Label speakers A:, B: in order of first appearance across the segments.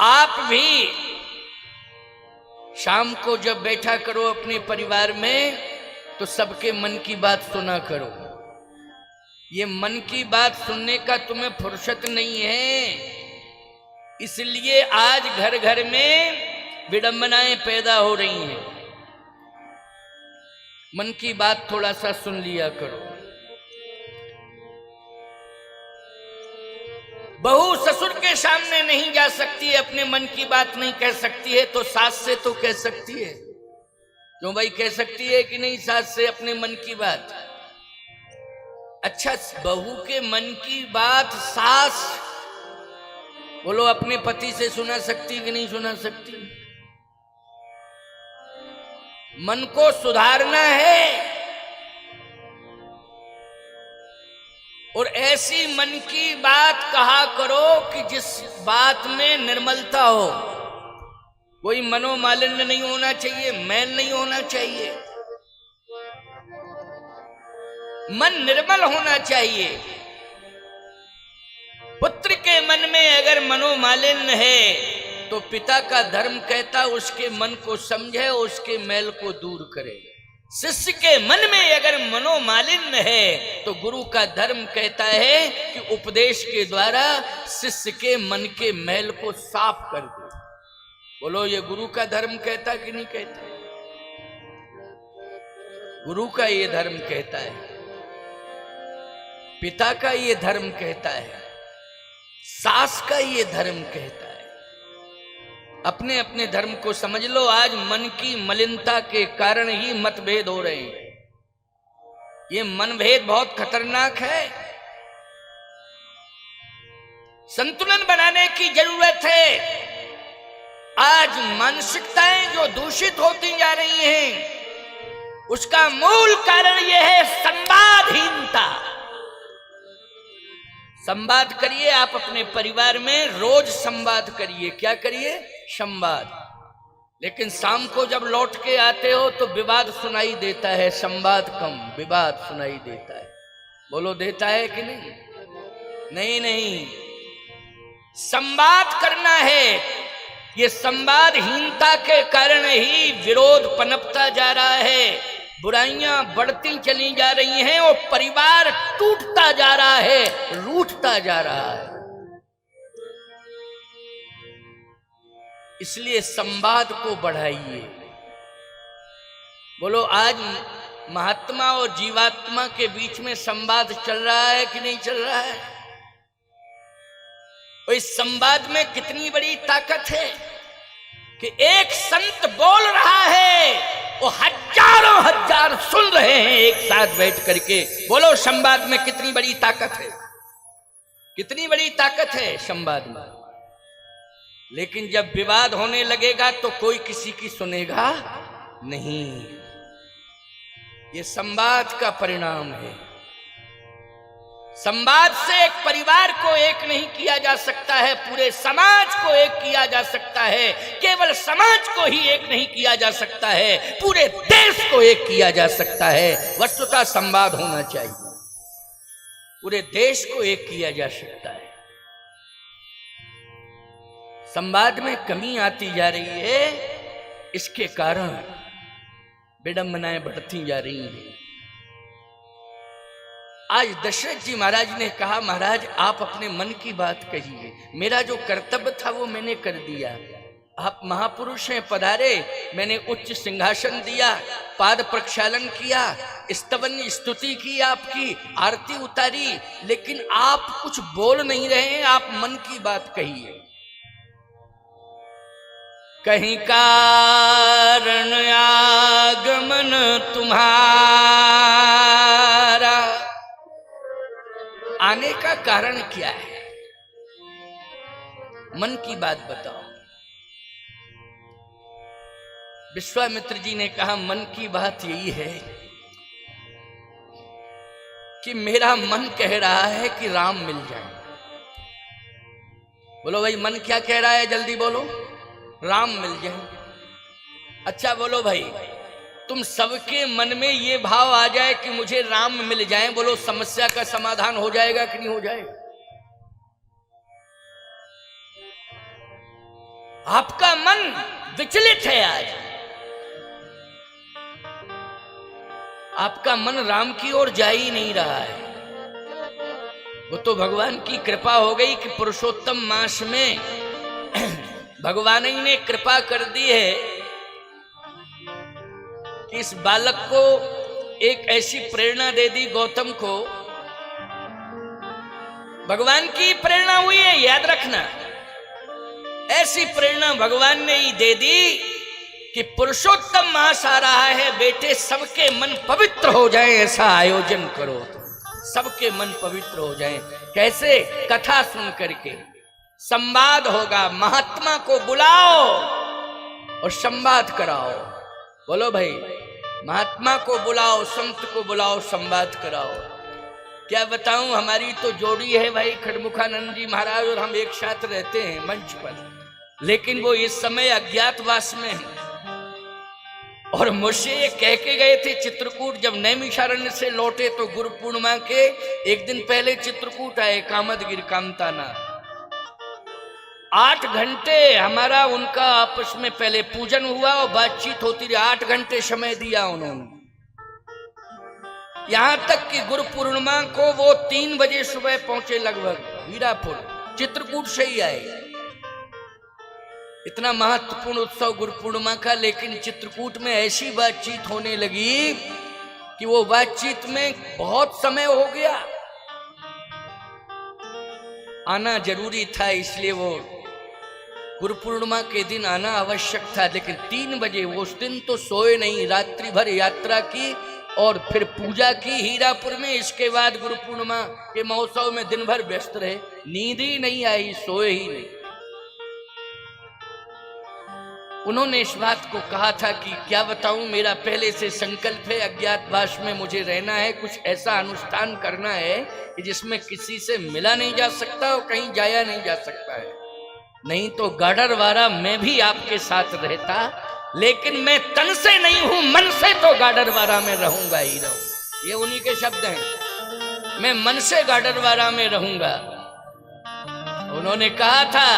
A: आप भी शाम को जब बैठा करो अपने परिवार में तो सबके मन की बात सुना करो। ये मन की बात सुनने का तुम्हें फुर्सत नहीं है, इसलिए आज घर घर में विडंबनाएं पैदा हो रही हैं। मन की बात थोड़ा सा सुन लिया करो। बहू ससुर के सामने नहीं जा सकती है, अपने मन की बात नहीं कह सकती है, तो सास से तो कह सकती है। क्यों भाई, कह सकती है कि नहीं सास से अपने मन की बात? अच्छा, बहू के मन की बात सास बोलो अपने पति से सुना सकती कि नहीं सुना सकती? मन को सुधारना है और ऐसी मन की बात कहा करो कि जिस बात में निर्मलता हो। कोई मनोमालिन्य नहीं होना चाहिए, मैल नहीं होना चाहिए, मन निर्मल होना चाहिए। पुत्र के मन में अगर मनोमालिन्य है तो पिता का धर्म कहता उसके मन को समझे, उसके मैल को दूर करे। शिष्य के मन में अगर मनोमालिन्य है तो गुरु का धर्म कहता है कि उपदेश के द्वारा शिष्य के मन के मैल को साफ कर दे। बोलो, ये गुरु का धर्म कहता कि नहीं कहता? गुरु का ये धर्म कहता है, पिता का ये धर्म कहता है, सास का ये धर्म कहता है। अपने अपने धर्म को समझ लो। आज मन की मलिनता के कारण ही मतभेद हो रहे हैं। ये मनभेद बहुत खतरनाक है। संतुलन बनाने की जरूरत है। आज मानसिकताएं जो दूषित होती जा रही हैं उसका मूल कारण यह है संवादहीनता। संवाद करिए आप अपने परिवार में, रोज संवाद करिए। क्या करिए? संवाद। लेकिन शाम को जब लौट के आते हो तो विवाद सुनाई देता है, संवाद कम, विवाद सुनाई देता है। बोलो, देता है कि नहीं? नहीं नहीं, संवाद करना है। ये संवादहीनता के कारण ही विरोध पनपता जा रहा है, बुराइयां बढ़ती चली जा रही हैं और परिवार टूटता जा रहा है, रूठता जा रहा है। इसलिए संवाद को बढ़ाइए। बोलो, आज महात्मा और जीवात्मा के बीच में संवाद चल रहा है कि नहीं चल रहा है? और इस संवाद में कितनी बड़ी ताकत है कि एक संत बोल रहा है, वो हजारों हजार सुन रहे हैं एक साथ बैठ करके। बोलो, संवाद में कितनी बड़ी ताकत है, कितनी बड़ी ताकत है संवाद में। लेकिन जब विवाद होने लगेगा तो कोई किसी की सुनेगा नहीं। ये संवाद का परिणाम है। संवाद से एक परिवार को एक नहीं किया जा सकता है, पूरे समाज को एक किया जा सकता है। केवल समाज को ही एक नहीं किया जा सकता है, पूरे देश को एक किया जा सकता है। वस्तुतः संवाद होना चाहिए, पूरे देश को एक किया जा सकता है। संवाद में कमी आती जा रही है, इसके कारण विडंबनाएं बढ़ती जा रही हैं। आज दशरथ जी महाराज ने कहा, महाराज आप अपने मन की बात कहिए, मेरा जो कर्तव्य था वो मैंने कर दिया। आप महापुरुष हैं, पधारे, मैंने उच्च सिंहासन दिया, पाद प्रक्षालन किया, स्तवन स्तुति की, आपकी आरती उतारी, लेकिन आप कुछ बोल नहीं रहे हैं। आप मन की बात कहिए। कहीं कारण आगमन तुम्हारा, आने का कारण क्या है? मन की बात बताओ। विश्वामित्र जी ने कहा, मन की बात यही है कि मेरा मन कह रहा है कि राम मिल जाए। बोलो भाई, मन क्या कह रहा है? जल्दी बोलो। राम मिल जाए। अच्छा बोलो भाई, तुम सबके मन में ये भाव आ जाए कि मुझे राम मिल जाए, बोलो समस्या का समाधान हो जाएगा कि नहीं हो जाएगा? आपका मन विचलित है आज, आपका मन राम की ओर जा ही नहीं रहा है। वो तो भगवान की कृपा हो गई कि पुरुषोत्तम मास में भगवान ही ने कृपा कर दी है कि इस बालक को एक ऐसी प्रेरणा दे दी, गौतम को भगवान की प्रेरणा हुई है, याद रखना। ऐसी प्रेरणा भगवान ने ही दे दी कि पुरुषोत्तम मास आ रहा है, बेटे सबके मन पवित्र हो जाए, ऐसा आयोजन करो, सबके मन पवित्र हो जाएं। कैसे? कथा सुन करके संवाद होगा, महात्मा को बुलाओ और संवाद कराओ। बोलो भाई, महात्मा को बुलाओ, संत को बुलाओ, संवाद कराओ। क्या बताऊं, हमारी तो जोड़ी है भाई, खड़मुखानंद जी महाराज और हम एक साथ रहते हैं मंच पर, लेकिन वो इस समय अज्ञातवास में है। और मुझसे ये कह के गए थे चित्रकूट, जब नैमिषारण्य से लौटे तो गुरु पूर्णिमा के एक दिन पहले चित्रकूट आए, कामदगिर कामताना। 8 घंटे हमारा उनका आपस में पहले पूजन हुआ और बातचीत होती रही। 8 घंटे समय दिया उन्होंने, यहां तक कि गुरु पूर्णिमा को वो 3 बजे सुबह पहुंचे लगभग हीरापुर, चित्रकूट से ही आए। इतना महत्वपूर्ण उत्सव गुरु पूर्णिमा का, लेकिन चित्रकूट में ऐसी बातचीत होने लगी कि वो बातचीत में बहुत समय हो गया। आना जरूरी था, इसलिए वो गुरु पूर्णिमा के दिन आना आवश्यक था, लेकिन 3 बजे उस दिन तो सोए नहीं, रात्रि भर यात्रा की और फिर पूजा की हीरापुर में। इसके बाद गुरु पूर्णिमा के महोत्सव में दिन भर व्यस्त रहे, नींद ही नहीं आई, सोए ही नहीं। उन्होंने इस बात को कहा था कि क्या बताऊं, मेरा पहले से संकल्प है, अज्ञातवास में मुझे रहना है, कुछ ऐसा अनुष्ठान करना है कि जिसमें किसी से मिला नहीं जा सकता और कहीं जाया नहीं जा सकता है। नहीं तो गाडरवारा मैं भी आपके साथ रहता, लेकिन मैं तन से नहीं हूं, मन से तो गाडरवारा में रहूंगा ही रहूंगा। ये उन्हीं के शब्द हैं, मैं मन से गाडरवारा में रहूंगा। उन्होंने कहा था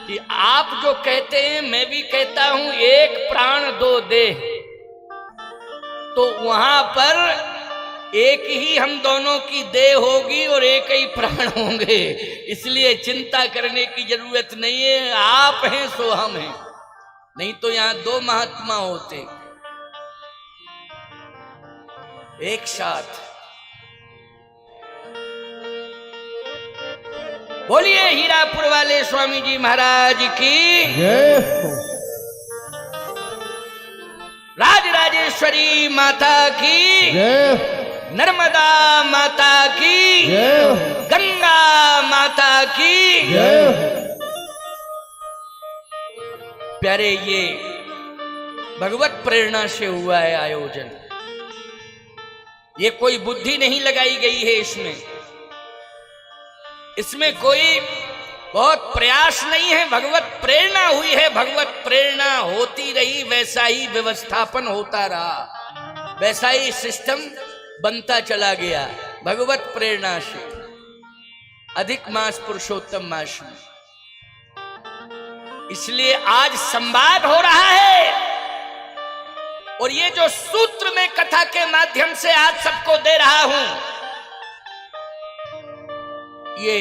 A: कि आप जो कहते हैं मैं भी कहता हूं, एक प्राण दो देह, तो वहां पर एक ही हम दोनों की देह होगी और एक ही प्राण होंगे, इसलिए चिंता करने की जरूरत नहीं है। आप हैं सो हम हैं, नहीं तो यहां 2 महात्मा होते एक साथ। बोलिए हीरापुर वाले स्वामी जी महाराज की जय, राजराजेश्वरी माता की जय, नर्मदा माता की जय, गंगा माता की जय। प्यारे, ये भगवत प्रेरणा से हुआ है आयोजन, ये कोई बुद्धि नहीं लगाई गई है इसमें कोई बहुत प्रयास नहीं है, भगवत प्रेरणा हुई है। भगवत प्रेरणा होती रही, वैसा ही व्यवस्थापन होता रहा, वैसा ही सिस्टम बनता चला गया भगवत प्रेरणा से। अधिक मास पुरुषोत्तम मास में, इसलिए आज संवाद हो रहा है। और ये जो सूत्र में कथा के माध्यम से आज सबको दे रहा हूं, ये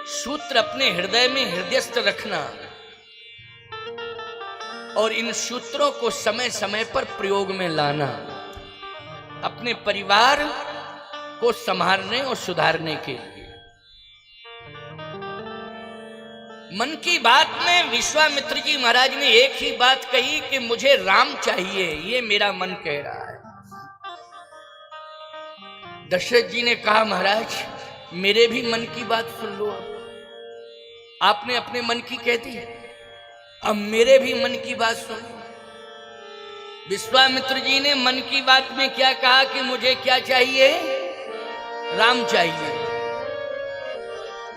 A: सूत्र अपने हृदय में हृदयस्थ रखना और इन सूत्रों को समय समय पर प्रयोग में लाना, अपने परिवार को संभालने और सुधारने के लिए। मन की बात में विश्वामित्र जी महाराज ने एक ही बात कही कि मुझे राम चाहिए, ये मेरा मन कह रहा है। दशरथ जी ने कहा, महाराज मेरे भी मन की बात सुन लो। आपने अपने मन की कह दी, अब मेरे भी मन की बात सुन। विश्वामित्र जी ने मन की बात में क्या कहा कि मुझे क्या चाहिए? राम चाहिए।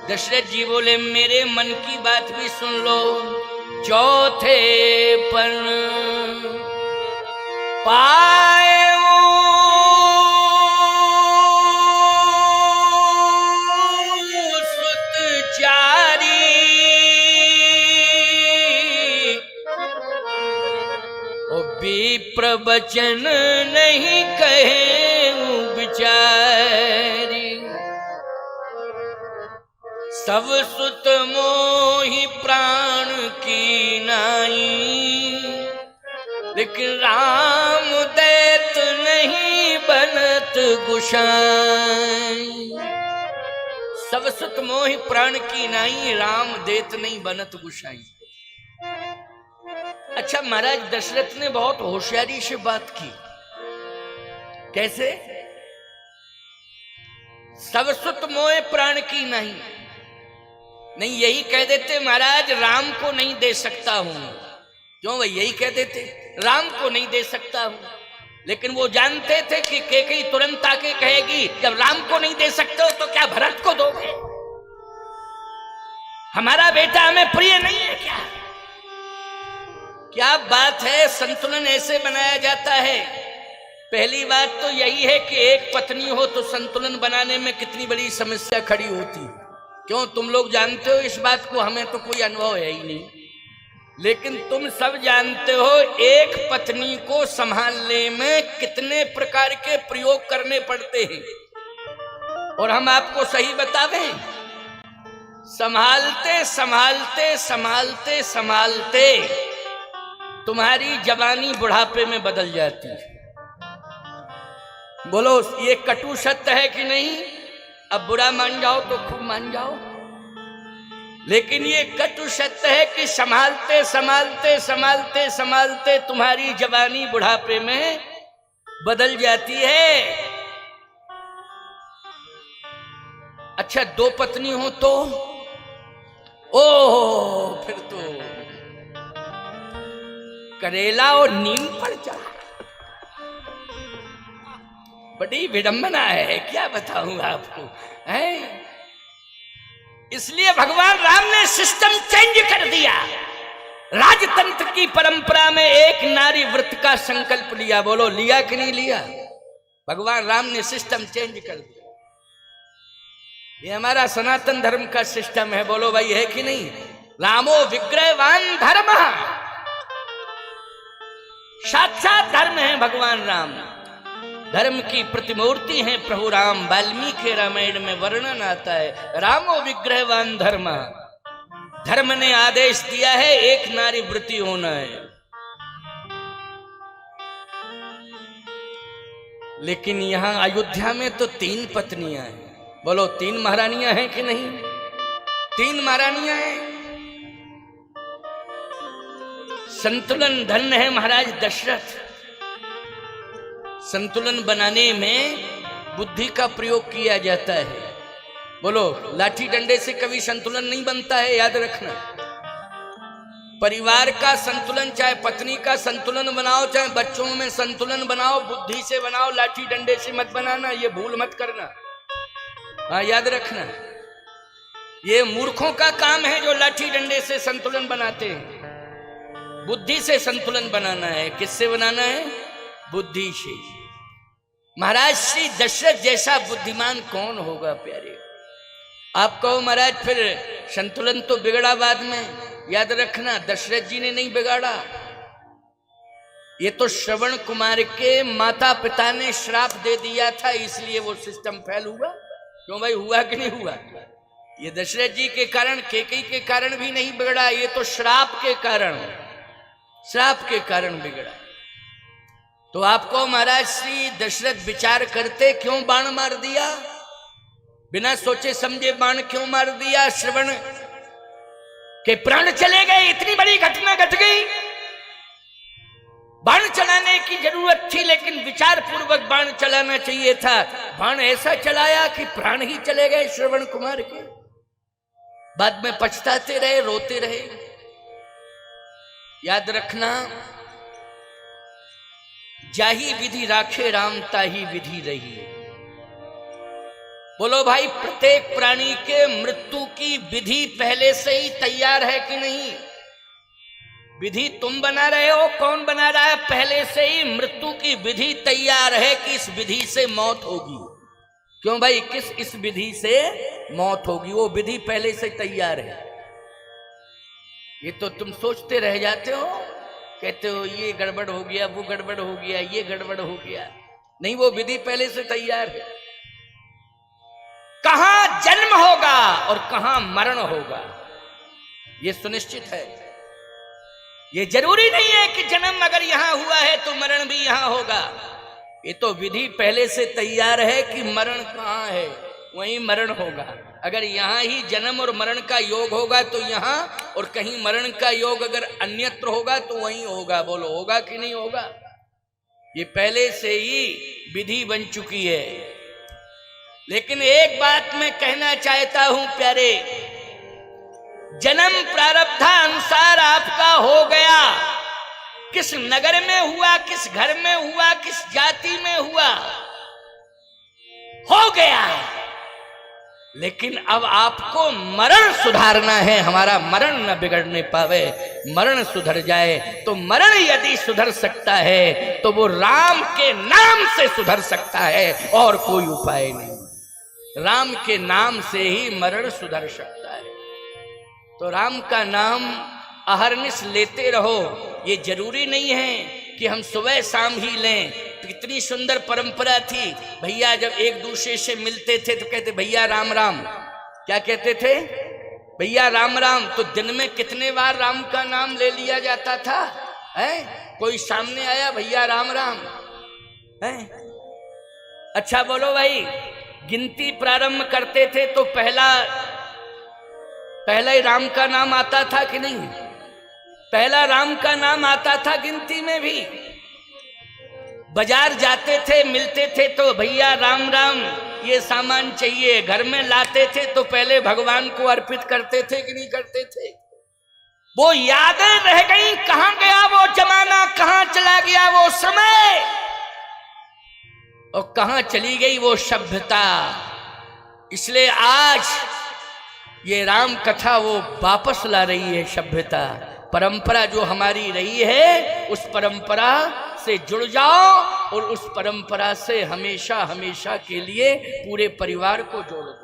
A: दशरथ जी बोले, मेरे मन की बात भी सुन लो। चौथे पर पाए प्रवचन नहीं कहे बिचारी, सब सुत मोहि प्राण की नाई, लेकिन राम दैत नहीं बनत गुसाई। सब सुत मोहि प्राण की नाई, राम देत नहीं बनत गुसाई। अच्छा, महाराज दशरथ ने बहुत होशियारी से बात की। कैसे? सब सुत मोह प्राण की नहीं, नहीं यही कह देते महाराज राम को नहीं दे सकता हूं। क्यों भाई? यही कह देते राम को नहीं दे सकता हूं। लेकिन वो जानते थे कि कैकेयी तुरंत आके कहेगी जब राम को नहीं दे सकते हो तो क्या भरत को दोगे? हमारा बेटा हमें प्रिय नहीं है क्या? क्या बात है, संतुलन ऐसे बनाया जाता है। पहली बात तो यही है कि एक पत्नी हो तो संतुलन बनाने में कितनी बड़ी समस्या खड़ी होती। क्यों? तुम लोग जानते हो इस बात को, हमें तो कोई अनुभव है ही नहीं। लेकिन तुम सब जानते हो एक पत्नी को संभालने में कितने प्रकार के प्रयोग करने पड़ते हैं। और हम आपको सही बतावें, संभालते संभालते संभालते संभालते तुम्हारी जवानी बुढ़ापे में बदल जाती है। बोलो ये कटु सत्य है कि नहीं? अब बुरा मान जाओ तो खूब मान जाओ, लेकिन ये कटु सत्य है कि संभालते संभालते संभालते संभालते तुम्हारी जवानी बुढ़ापे में बदल जाती है। अच्छा, दो पत्नी हो तो ओ फिर तो करेला और नीम पड़ जाए। बड़ी विडंबना है, क्या बताऊं आपको है? इसलिए भगवान राम ने सिस्टम चेंज कर दिया। राजतंत्र की परंपरा में एक नारी व्रत का संकल्प लिया। बोलो लिया कि नहीं लिया? भगवान राम ने सिस्टम चेंज कर दिया। ये हमारा सनातन धर्म का सिस्टम है। बोलो भाई है कि नहीं? रामो विग्रहवान धर्म, साक्षात धर्म है भगवान राम। धर्म की प्रतिमूर्ति है प्रभु राम। वाल्मीकि रामायण में वर्णन आता है रामो विग्रहवान धर्म। धर्म ने आदेश दिया है एक नारी व्रती होना है। लेकिन यहां अयोध्या में तो 3 पत्नियां हैं। बोलो 3 महारानियां हैं कि नहीं? 3 महारानियां हैं। संतुलन धन्य है महाराज दशरथ। संतुलन बनाने में बुद्धि का प्रयोग किया जाता है। बोलो लाठी डंडे से कभी संतुलन नहीं बनता है, याद रखना। परिवार का संतुलन, चाहे पत्नी का संतुलन बनाओ, चाहे बच्चों में संतुलन बनाओ, बुद्धि से बनाओ, लाठी डंडे से मत बनाना। ये भूल मत करना। हाँ याद रखना, ये मूर्खों का काम है जो लाठी डंडे से संतुलन बनाते हैं। बुद्धि से संतुलन बनाना है। किससे बनाना है? बुद्धि से। महाराज श्री दशरथ जैसा बुद्धिमान कौन होगा प्यारे? आप कहो महाराज फिर संतुलन तो बिगड़ा बाद में। याद रखना दशरथ जी ने नहीं बिगाड़ा, ये तो श्रवण कुमार के माता पिता ने श्राप दे दिया था, इसलिए वो सिस्टम फेल हुआ। क्यों भाई? हुआ कि नहीं हुआ? ये दशरथ जी के कारण, कैकेयी के कारण भी नहीं बिगड़ा, ये तो श्राप के कारण बिगड़ा। तो आपको महाराज श्री दशरथ विचार करते क्यों बाण मार दिया? बिना सोचे समझे बाण क्यों मार दिया? श्रवण के प्राण चले गए, इतनी बड़ी घटना घट गई। बाण चलाने की जरूरत थी, लेकिन विचार पूर्वक बाण चलाना चाहिए था। बाण ऐसा चलाया कि प्राण ही चले गए श्रवण कुमार के। बाद में पछताते रहे, रोते रहे। याद रखना, जाही विधि राखे राम ताही विधि रही। बोलो भाई, प्रत्येक प्राणी के मृत्यु की विधि पहले से ही तैयार है कि नहीं? विधि तुम बना रहे हो, कौन बना रहा है? पहले से ही मृत्यु की विधि तैयार है कि इस विधि से मौत होगी। क्यों भाई? इस विधि से मौत होगी, वो विधि पहले से तैयार है। ये तो तुम सोचते रह जाते हो कहते हो ये गड़बड़ हो गया, वो गड़बड़ हो गया, ये गड़बड़ हो गया। नहीं, वो विधि पहले से तैयार है। कहां जन्म होगा और कहां मरण होगा ये सुनिश्चित है। ये जरूरी नहीं है कि जन्म अगर यहां हुआ है तो मरण भी यहां होगा। ये तो विधि पहले से तैयार है कि मरण कहां है वहीं मरण होगा। अगर यहां ही जन्म और मरण का योग होगा तो यहां, और कहीं मरण का योग अगर अन्यत्र होगा तो वहीं होगा। बोलो होगा कि नहीं होगा? ये पहले से ही विधि बन चुकी है। लेकिन एक बात मैं कहना चाहता हूं प्यारे, जन्म प्रारब्धानुसार आपका हो गया। किस नगर में हुआ, किस घर में हुआ, किस जाति में हुआ, हो गया। लेकिन अब आपको मरण सुधारना है। हमारा मरण न बिगड़ने पावे, मरण सुधर जाए। तो मरण यदि सुधर सकता है तो वो राम के नाम से सुधर सकता है, और कोई उपाय नहीं। राम के नाम से ही मरण सुधर सकता है। तो राम का नाम अहरनिश लेते रहो। ये जरूरी नहीं है कि हम सुबह शाम ही लें। तो कितनी सुंदर परंपरा थी। भैया जब एक दूसरे से मिलते थे तो कहते भैया राम राम। क्या कहते थे? भैया राम राम। तो दिन में कितने बार राम का नाम ले लिया जाता था? है कोई सामने आया, भैया राम राम है। अच्छा बोलो भाई, गिनती प्रारंभ करते थे तो पहला ही राम का नाम आता था कि नहीं? पहला राम का नाम आता था गिनती में भी। बाजार जाते थे, मिलते थे तो भैया राम राम, ये सामान चाहिए। घर में लाते थे तो पहले भगवान को अर्पित करते थे कि नहीं करते थे? वो यादें रह गई। कहां गया वो जमाना, कहां चला गया वो समय, और कहां चली गई वो सभ्यता। इसलिए आज ये राम कथा वो वापस ला रही है सभ्यता। परंपरा जो हमारी रही है उस परंपरा से जुड़ जाओ, और उस परंपरा से हमेशा हमेशा के लिए पूरे परिवार को जोड़ दो।